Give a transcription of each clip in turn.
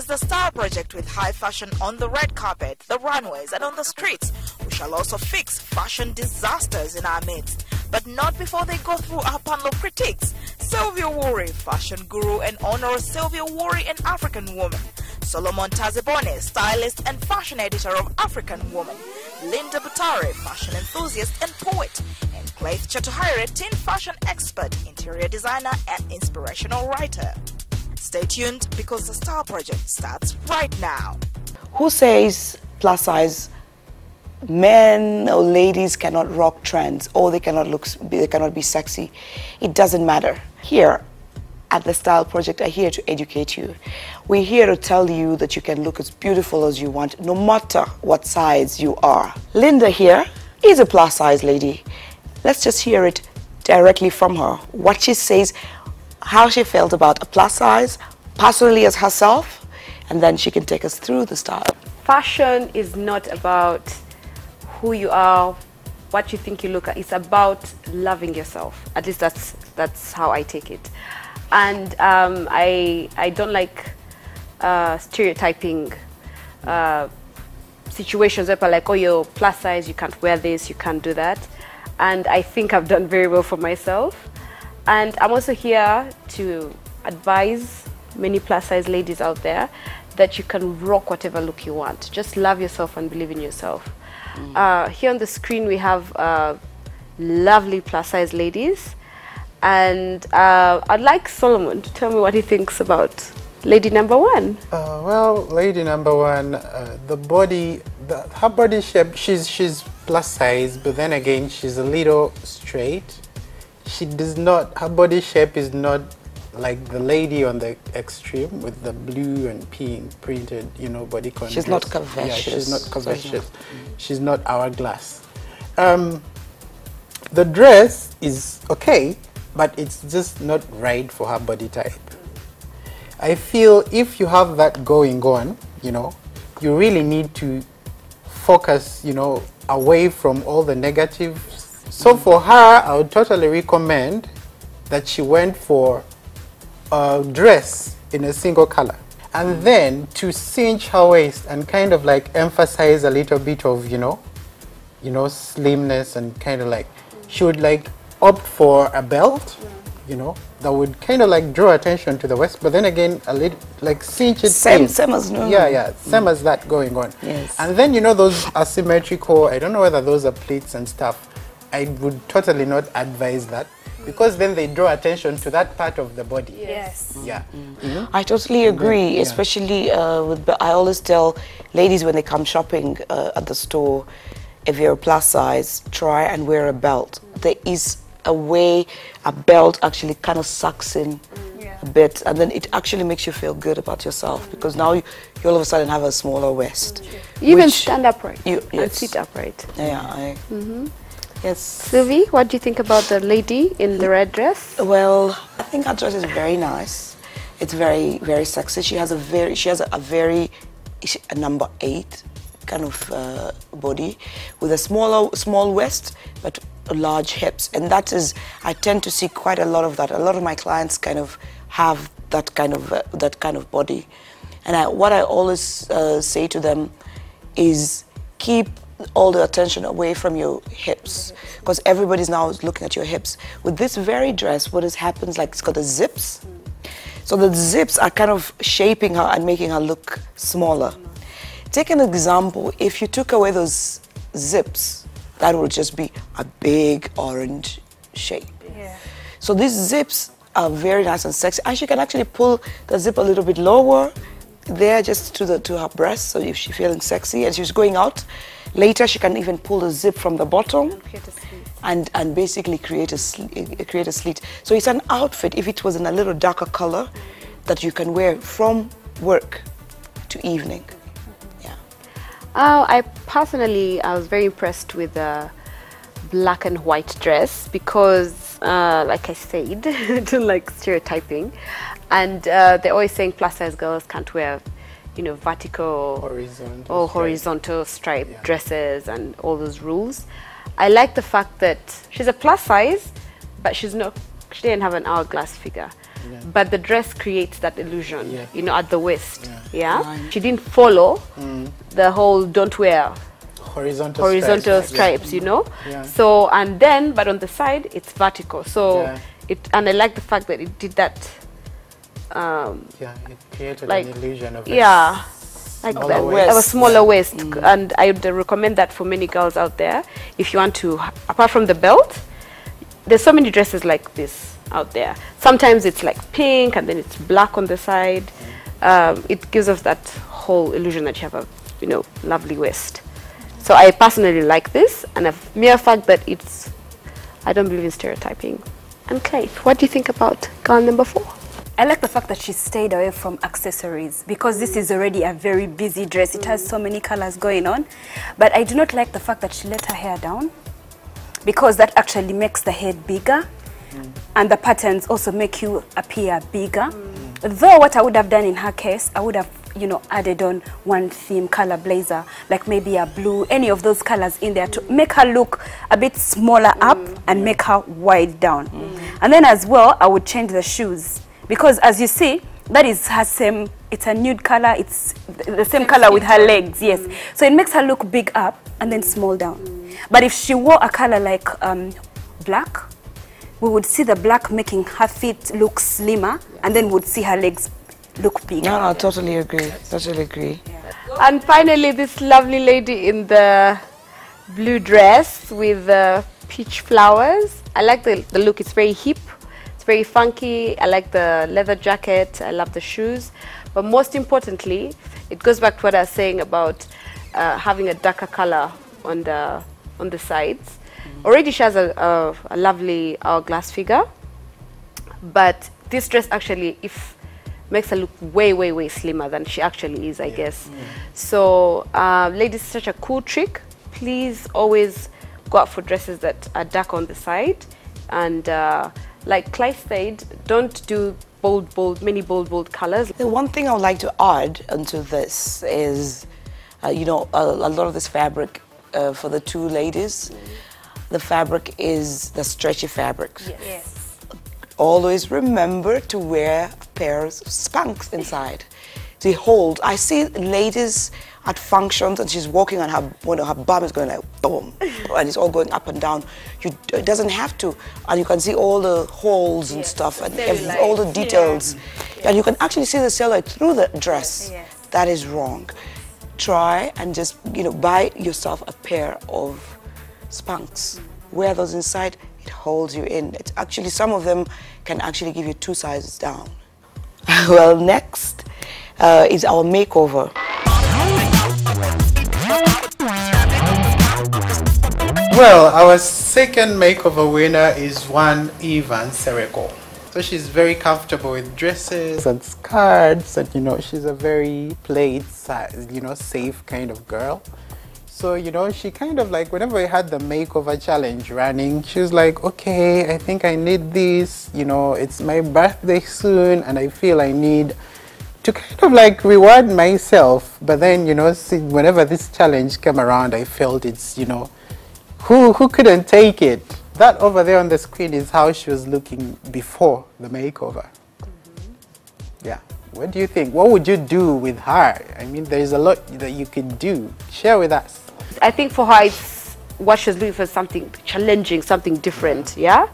The Style Project with high fashion on the red carpet, the runways and on the streets. We shall also fix fashion disasters in our midst, but not before they go through our panel of critiques. Sylvia Wuri, fashion guru and owner of Sylvia Wuri, an African woman. Solomon Tazebone, stylist and fashion editor of African Woman. Linda Butare, fashion enthusiast and poet. And Claith Chatuhaire, teen fashion expert, interior designer and inspirational writer. Stay tuned because the Style Project starts right now. Who says plus size men or ladies cannot rock trends or they cannot be sexy? It doesn't matter. Here at the Style Project, I'm here to educate you. We're here to tell you that you can look as beautiful as you want, no matter what size you are. Linda here is a plus size lady. Let's just hear it directly from her. What she says, how she felt about a plus size, personally as herself, and then she can take us through the style. Fashion is not about who you are, what you think you look at. It's about loving yourself. At least that's how I take it. And I don't like stereotyping situations where people are like, oh, you're plus size, you can't wear this, you can't do that. And I think I've done very well for myself. And I'm also here to advise many plus size ladies out there that you can rock whatever look you want. Just love yourself and believe in yourself. Here on the screen we have lovely plus size ladies, and I'd like Solomon to tell me what he thinks about lady number one. Well, lady number one, the body, her body shape, she's plus size, but then again she's a little straight. She does not, her body shape is not like the lady on the extreme with the blue and pink printed, you know, body contours. She's not curvaceous. Yeah, she's not curvaceous. She's not hourglass. The dress is okay, but it's just not right for her body type. I feel if you have that going on, you know, you really need to focus, you know, away from all the negatives. So for her, I would totally recommend that she went for a dress in a single color. And then to cinch her waist and kind of like emphasize a little bit of, you know, slimness, and kind of like, she would like opt for a belt, you know, that would kind of like draw attention to the waist, but then again, a little like cinch it. Same as no. Yeah, same as that going on. Yes. And then, you know, those asymmetrical, I don't know whether those are pleats and stuff. I would totally not advise that, because then they draw attention to that part of the body. Yes. Yeah. I totally agree, especially I always tell ladies when they come shopping at the store, if you're a plus size, try and wear a belt. There is a way a belt actually kind of sucks in a bit, and then it actually makes you feel good about yourself, because now you all of a sudden have a smaller waist. You even stand upright and sit upright. Yeah. Yes. Sylvie, what do you think about the lady in the red dress? Well, I think her dress is very nice. It's very, very sexy. She has a very number 8 kind of body with a small waist but large hips, and that is, I tend to see quite a lot of that. A lot of my clients kind of have that kind of body, and what I always say to them is keep all the attention away from your hips, because everybody's now looking at your hips. With this very dress, what happens, like, it's got the zips, so the zips are kind of shaping her and making her look smaller. Take an example, if you took away those zips, that would just be a big orange shape. So these zips are very nice and sexy, and she can actually pull the zip a little bit lower there, just to her breast, so if she's feeling sexy and she's going out later, she can even pull the zip from the bottom and basically create a slit. So it's an outfit, if it was in a little darker color, that you can wear from work to evening. I was very impressed with the black and white dress, because like I said, I don't like stereotyping, And they're always saying plus size girls can't wear, you know, vertical or horizontal stripe dresses and all those rules. I like the fact that she's a plus size, but she didn't have an hourglass figure. Yeah. But the dress creates that illusion, you know, at the waist. Yeah. She didn't follow the whole don't wear horizontal stripes, you know. So, and then, but on the side, it's vertical. So and I like the fact that it did that. It created like, an illusion of like that, of a smaller waist. And I would recommend that for many girls out there. If you want to, apart from the belt, there's so many dresses like this out there. Sometimes it's like pink and then it's black on the side. It gives us that whole illusion that you have a, you know, lovely waist. So I personally like this, and a mere fact that it's, I don't believe in stereotyping. And Clay, what do you think about girl number 4? I like the fact that she stayed away from accessories, because this is already a very busy dress. It has so many colors going on. But I do not like the fact that she let her hair down, because that actually makes the head bigger. And the patterns also make you appear bigger. Though what I would have done in her case, I would have, you know, added on one theme color blazer, like maybe a blue, any of those colors in there to make her look a bit smaller up and make her wide down. And then as well, I would change the shoes, because as you see, that is her same, it's a nude color, it's the same color with her legs, yes. So it makes her look big up and then small down. But if she wore a color like black, we would see the black making her feet look slimmer, and then we'd see her legs look bigger. No, I totally agree. Totally agree. And finally, this lovely lady in the blue dress with the peach flowers. I like the look. It's very hip. It's very funky. I like the leather jacket. I love the shoes. But most importantly, it goes back to what I was saying about having a darker color on the sides. Already she has a lovely hourglass figure, but this dress actually makes her look way slimmer than she actually is, I guess. So ladies, such a cool trick. Please always go out for dresses that are dark on the side, and like Clive said, don't do many bold colors. The one thing I would like to add into this is, you know, a lot of this fabric for the two ladies, the fabric is the stretchy fabrics. Yes. Always remember to wear pairs of Spanx inside. They hold. I see ladies at functions and she's walking on her bum is going like boom, and it's all going up and down. It doesn't have to, and you can see all the holes and stuff and all the details, and you can actually see the cellulite through the dress. That is wrong. Try and just, you know, buy yourself a pair of Spanx. Wear those inside. It holds you in. It's actually, some of them can actually give you 2 sizes down. Well, next is our makeover. Well, our second makeover winner is one Evan Sereko. So she's very comfortable with dresses and skirts, and you know, she's a very played, you know, safe kind of girl. So, you know, she kind of like, whenever we had the makeover challenge running, she was like, okay, I think I need this, you know, it's my birthday soon and I feel I need to kind of like reward myself. But then, you know, see, whenever this challenge came around, I felt it's, you know, who couldn't take it? That over there on the screen is how she was looking before the makeover. Yeah. What do you think? What would you do with her? I mean, there's a lot that you could do. Share with us. I think for her, it's what she's looking for, something challenging, something different, yeah?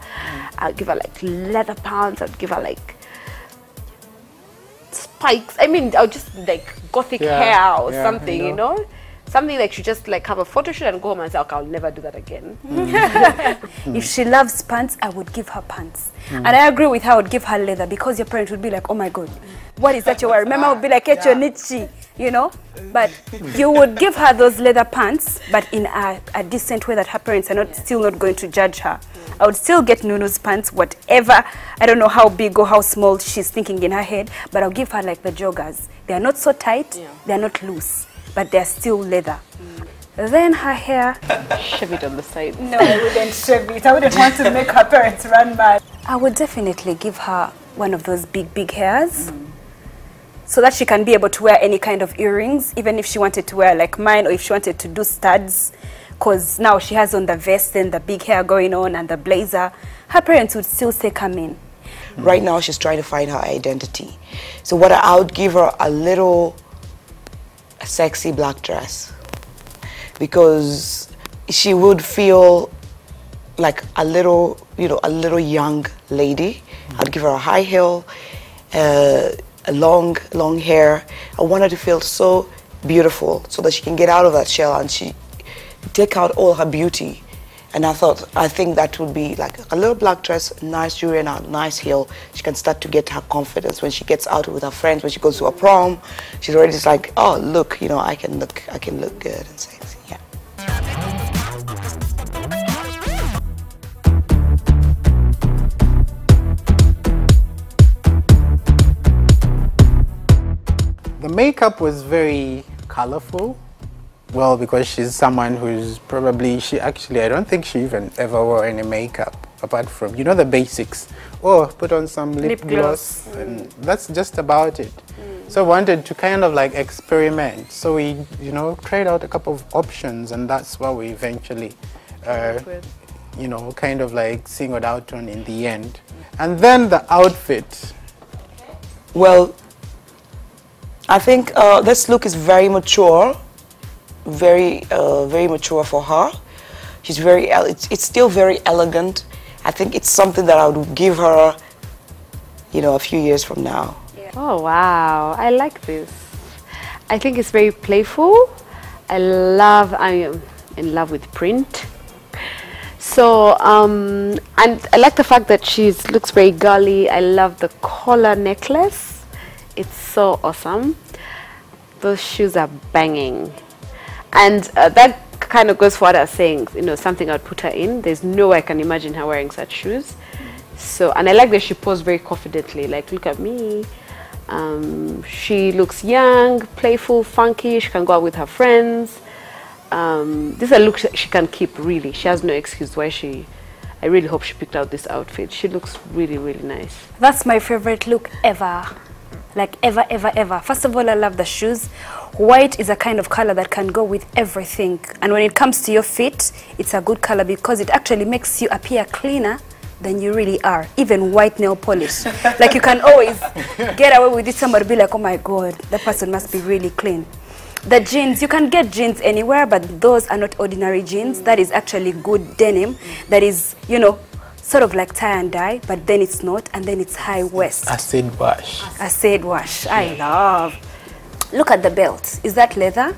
I'll give her like leather pants, I'd give her like spikes. I mean, I'll just like gothic hair or something, you know? Something like she just like have a photo shoot and go home and say, okay, I'll never do that again. If she loves pants, I would give her pants. And I agree with her, I would give her leather, because your parents would be like, oh my God, what is that you wear? Remember, I would be like, echo nichi, you know? But you would give her those leather pants, but in a decent way that her parents are still not going to judge her. I would still get Nunu's pants, whatever. I don't know how big or how small she's thinking in her head, but I'll give her like the joggers. They are not so tight, they are not loose, but they're still leather. Then her hair, shove it on the side. No, I wouldn't shove it. I wouldn't want to make her parents run mad. I would definitely give her one of those big hairs. So that she can be able to wear any kind of earrings, even if she wanted to wear like mine, or if she wanted to do studs, because now she has on the vest and the big hair going on and the blazer. Her parents would still say, come in. Right now, she's trying to find her identity. So what I would give her a little sexy black dress, because she would feel like a little, you know, a little young lady. I'd give her a high heel, a long hair. I want her to feel so beautiful so that she can get out of that shell and she take out all her beauty. And I think that would be like a little black dress, nice jewelry and a nice heel. She can start to get her confidence when she gets out with her friends, when she goes to a prom. She's already just like, oh, look, you know, I can look good and sexy, yeah. The makeup was very colorful. Well, because she's someone who's probably, I don't think she even ever wore any makeup apart from, you know, the basics. Oh, put on some lip gloss. And that's just about it. So I wanted to kind of like experiment. So we, you know, tried out a couple of options, and that's what we eventually, you know, kind of like singled out on in the end. And then the outfit. Well, I think this look is very mature. Very mature for her. She's it's still very elegant. I think it's something that I would give her, you know, a few years from now. Yeah. Oh wow, I like this. I think it's very playful. I am in love with print. So and I like the fact that she looks very girly. I love the collar necklace. It's so awesome. Those shoes are banging. And that kind of goes for what I was saying, you know, something I'd put her in. There's no way I can imagine her wearing such shoes. So, and I like that she posed very confidently, like, look at me. She looks young, playful, funky. She can go out with her friends. This is a look she can keep, really. She has no excuse why I really hope she picked out this outfit. She looks really, really nice. That's my favorite look ever. Like ever. First of all, I love the shoes. White is a kind of color that can go with everything. And when it comes to your feet, it's a good color because it actually makes you appear cleaner than you really are. Even white nail polish. Like you can always get away with it. Somebody be like, oh my God, that person must be really clean. The jeans, you can get jeans anywhere, but those are not ordinary jeans. That is actually good denim. That is, you know, sort of like tie and dye, but then it's not, and then it's high waist. Acid wash. Acid wash. I love. Look at the belt. Is that leather?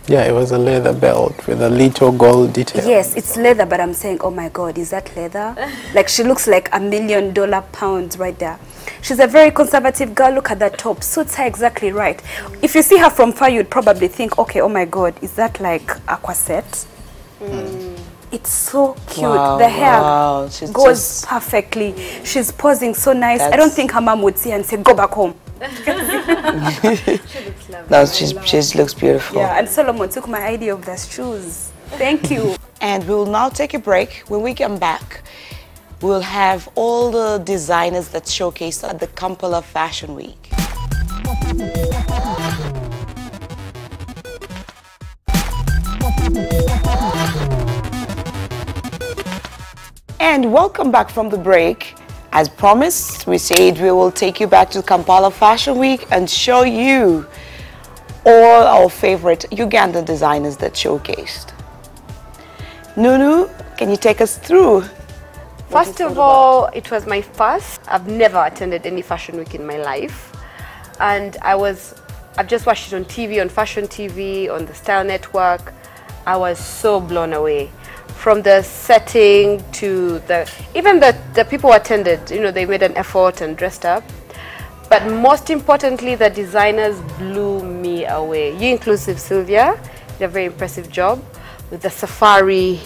Yeah, it was a leather belt with a little gold detail. Yes, it's leather, but I'm saying, oh my God, is that leather? Like she looks like $1 million pounds right there. She's a very conservative girl. Look at that top. Suits her exactly right. If you see her from far, you'd probably think, okay, oh my God, is that like a corset? It's so cute. Wow, the hair goes just perfectly. She's posing so nice. I don't think her mom would see her and say, go back home. She looks lovely. No, she looks beautiful. Yeah, and Solomon took my idea of the shoes. Thank you. And we will now take a break. When we come back, we'll have all the designers that showcased at the Kampala Fashion Week. And welcome back from the break. As promised, we said we will take you back to Kampala Fashion Week and show you all our favorite Ugandan designers that showcased. Nunu, can you take us through? First of all, it was my first. I've never attended any fashion week in my life. And I've just watched it on TV, on Fashion TV, on the Style Network. I was so blown away. From the setting to even the people who attended, you know, they made an effort and dressed up. But most importantly, the designers blew me away. You inclusive, Sylvia, did a very impressive job with the safari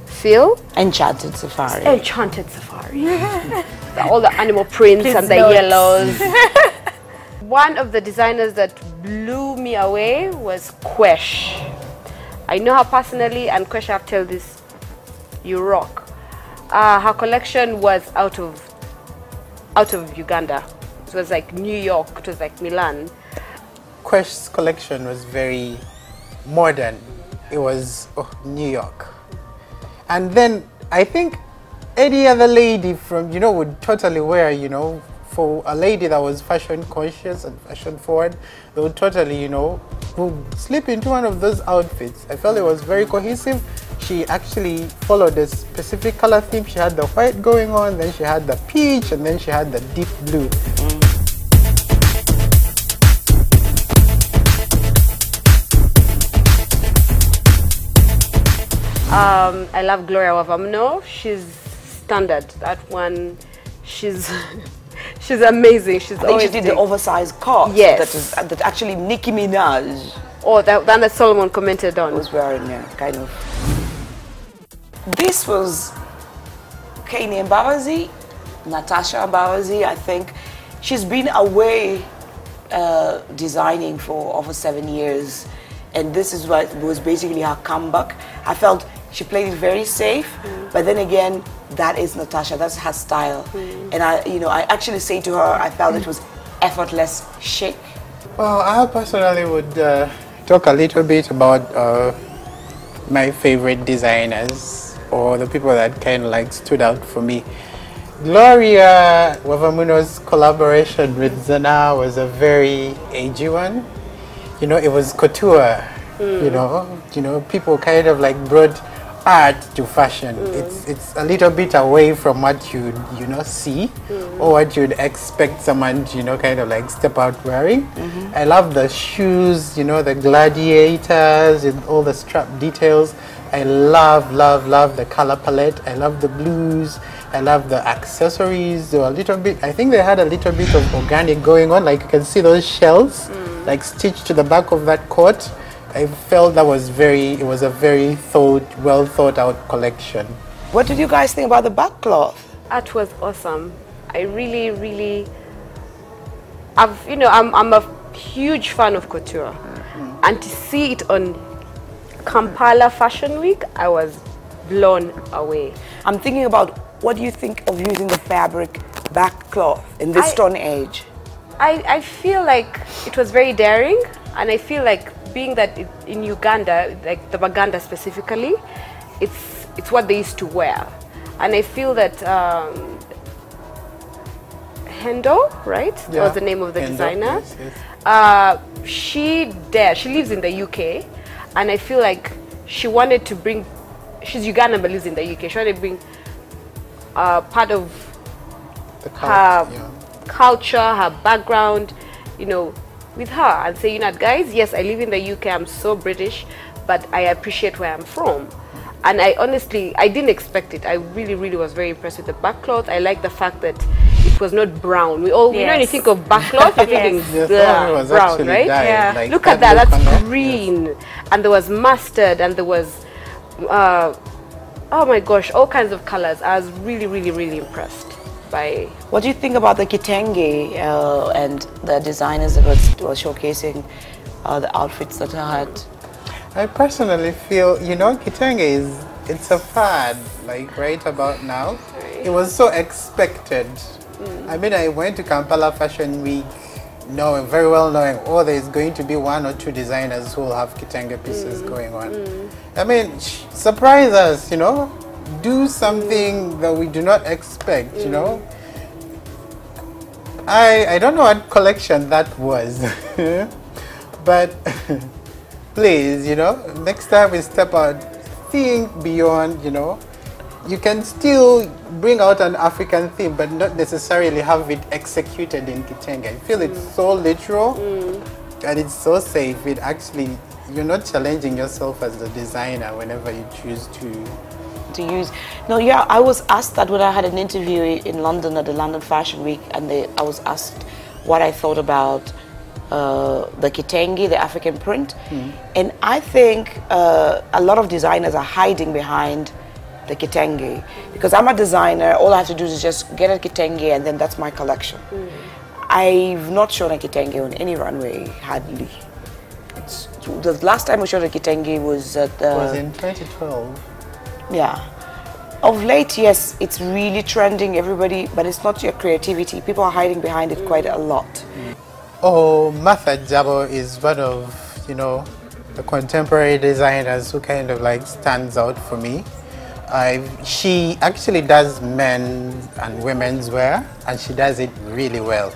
feel. Enchanted Safari. Enchanted Safari. All the animal prints and the yellows. One of the designers that blew me away was Kwesh. I know her personally, and Kwesh, I've told this, you rock. Her collection was out of Uganda. It was like New York, it was like Milan. Quest's collection was very modern. It was New York. And then I think any other lady from, you know, would totally wear, you know, for a lady that was fashion conscious and fashion forward, they would totally, you know, would slip into one of those outfits. I felt it was very cohesive. She actually followed a specific color theme. She had the white going on, then she had the peach, and then she had the deep blue. I love Gloria Wavamno. She's standard. That one, she's she's amazing. She's I think she did the oversized coat. Yes. That actually Nicki Minaj. Oh, that Solomon commented on. Was wearing, yeah, kind of. This was Kanye Mbabazi, Natasha Mbabazi. I think she's been away designing for over 7 years, and this is what was basically her comeback. I felt she played it very safe, but then again, that is Natasha. That's her style, and I actually say to her, I felt it was effortless chic. Well, I personally would talk a little bit about my favorite designers, or the people that kind of like stood out for me. Gloria Wavamno's collaboration with Zana was a very edgy one. You know, it was couture. You know, people kind of like brought art to fashion. It's a little bit away from what you see or what you'd expect someone to kind of like step out wearing. I love the shoes, the gladiators and all the strap details. I love the color palette. I love the blues. I love the accessories. They were a little bit, I think they had a little bit of organic going on. Like you can see those shells like stitched to the back of that coat. I felt that was it was a very well thought out collection. What did you guys think about the back cloth? Art was awesome. I really, I'm a huge fan of couture, and to see it on Kampala Fashion Week, I was blown away. I'm thinking about, what do you think of using the fabric back cloth in this stone age? I feel like it was very daring, and I feel like being that in Uganda, like the Baganda specifically, it's what they used to wear, and I feel that Hendo, right, yeah, was the name of the Hendo, designer. yes. She lives in the UK, and I feel like she wanted to bring. She's Ugandan but lives in the UK. She wanted to bring part of The her culture, her background, with her, and say, guys, yes, I live in the UK, I'm so British, but I appreciate where I'm from. And I didn't expect it. I really was very impressed with the back cloth. I like the fact that it was not brown. When you think of back cloth, you're thinking brown, right? Yeah. Like look at that, that's green. Yes. And there was mustard, and there was, oh my gosh, all kinds of colors. I was really impressed by. What do you think about the kitenge and the designers that were showcasing the outfits that I had? I personally feel, kitenge it's a fad, like right about now. It was so expected. I mean, I went to Kampala Fashion Week very well knowing, there's going to be 1 or 2 designers who will have kitenge pieces going on. I mean, surprise us, do something that we do not expect, I don't know what collection that was, but please, next time we step out, think beyond, you can still bring out an African theme, but not necessarily have it executed in kitenge. I feel it's so literal and it's so safe. It actually, you're not challenging yourself as a designer whenever you choose to use. No, yeah, I was asked that when I had an interview in London at the London Fashion Week, and I was asked what I thought about the kitenge, the African print, and I think a lot of designers are hiding behind the kitenge, because I'm a designer. All I have to do is just get a kitenge, and then that's my collection. I've not shown a kitenge on any runway, hardly. The last time we showed a kitenge was at was in 2012. Yeah, Of late, yes, it's really trending, everybody, but it's not your creativity. People are hiding behind it quite a lot. Oh, Martha Jabo is one of, you know, the contemporary designers who kind of like stands out for me. She actually does men's and women's wear, and she does it really well.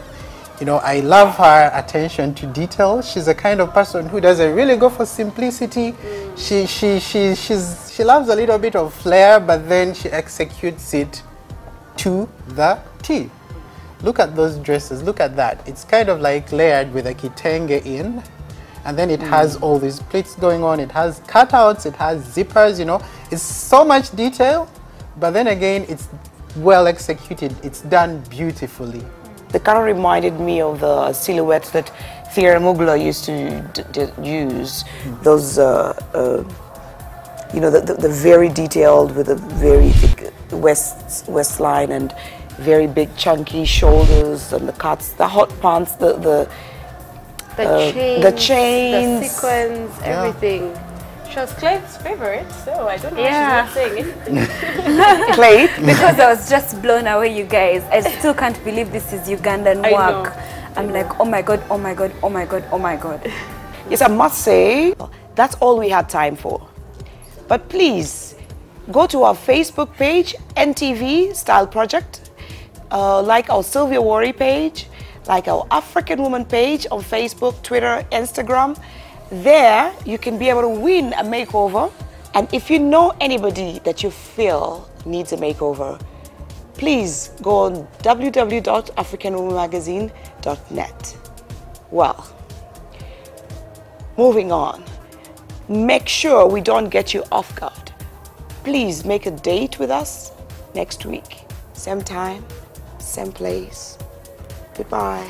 You know, I love her attention to detail. She's a kind of person who doesn't really go for simplicity. She loves a little bit of flair, but then she executes it to the T. Look at those dresses, look at that. It's kind of like layered with a kitenge in, and then it has all these pleats going on. It has cutouts, it has zippers, you know. It's so much detail, but then again, it's well executed. It's done beautifully. They kind of reminded me of the silhouettes that Thea Mugler used to use. Those, you know, the very detailed with a very thick waistline and very big chunky shoulders and the cuts, the hot pants, the chains, the sequins, everything. She was Clay's favorite, so I don't know why she's not saying it. Clay? Because I was just blown away, you guys. I still can't believe this is Ugandan work. I'm like, oh my God, oh my God, oh my God, oh my God. Yes, I must say, that's all we had time for. But please, go to our Facebook page, NTV Style Project, like our Sylvia Worry page, like our African Woman page on Facebook, Twitter, Instagram. There, you can be able to win a makeover. And if you know anybody that you feel needs a makeover, please go on www.africanwomanmagazine.net. Well, moving on. Make sure we don't get you off guard. Please make a date with us next week. Same time, same place. Goodbye.